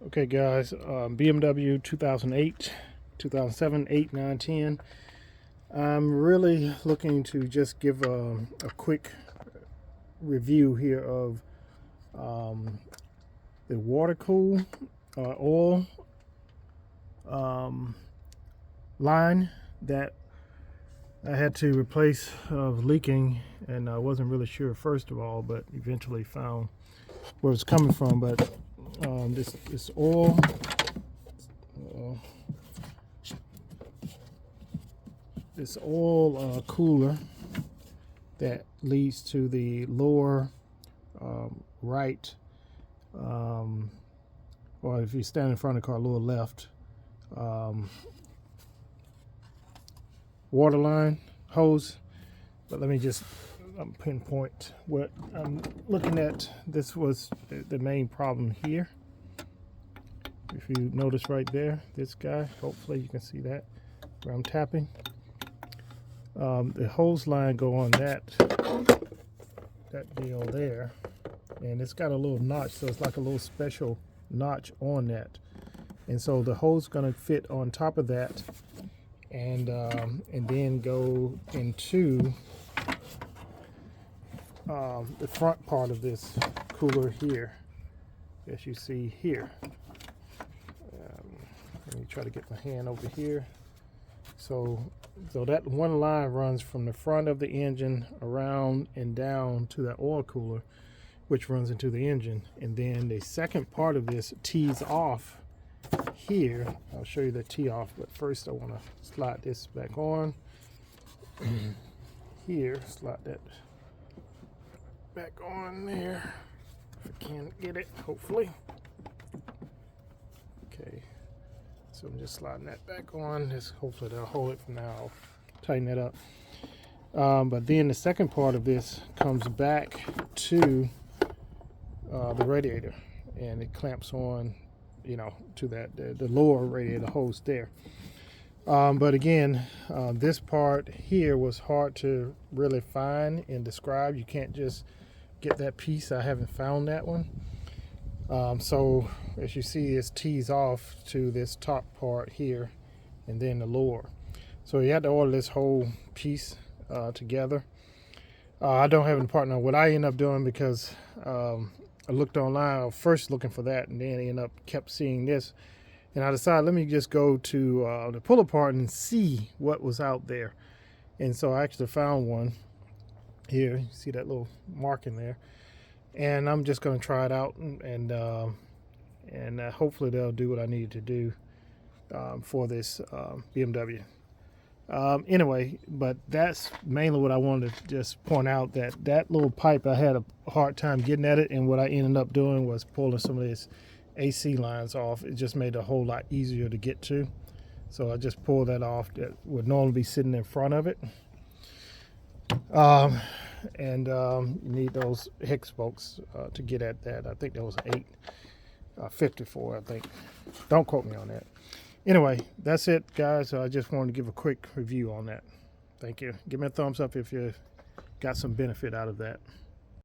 Okay guys, BMW 2008, 2007, 8, 9, 10. I'm really looking to just give a quick review here of the water cool oil line that I had to replace leaking, and I wasn't really sure first of all, but eventually found where it's coming from. But this oil cooler that leads to the lower right, or if you stand in front of the car, lower left water line hose. But let me just pinpoint what I'm looking at. This was the main problem here. If you notice right there, this guy, hopefully you can see that where I'm tapping. The hose line go on that deal there, and it's got a little notch, so it's like a little special notch on that, and so the hose is going to fit on top of that, and then go into the front part of this cooler here, as you see here. Let me try to get my hand over here. So that one line runs from the front of the engine around and down to that oil cooler, which runs into the engine. And then the second part of this tees off here. I'll show you the tee off, but first I want to slide this back on. Here, slide that back on there. If I can get it, hopefully. Okay. So I'm just sliding that back on. Hopefully that'll hold it for now. I'll tighten that up. But then the second part of this comes back to the radiator, and it clamps on, to that the lower radiator hose there. But again, this part here was hard to really find and describe. You can't just get that piece. I haven't found that one. So as you see, it's tees off to this top part here, and then the lower. So you have to order this whole piece together. I don't have any partner. What I end up doing, because I looked online, I was first looking for that, and then kept seeing this, and I decided, let me just go to the pull apart and see what was out there. And so I actually found one here. You see that little marking there. And I'm just going to try it out, and hopefully they'll do what I needed to do for this BMW. Anyway, but that's mainly what I wanted to just point out, that little pipe, I had a hard time getting at it, and what I ended up doing was pulling some of these AC lines off. It just made it a whole lot easier to get to. So I just pulled that off. That would normally be sitting in front of it. And you need those hex bolts to get at that. I think that was an 854, I think. Don't quote me on that. Anyway, that's it, guys. I just wanted to give a quick review on that. Thank you. Give me a thumbs up if you got some benefit out of that.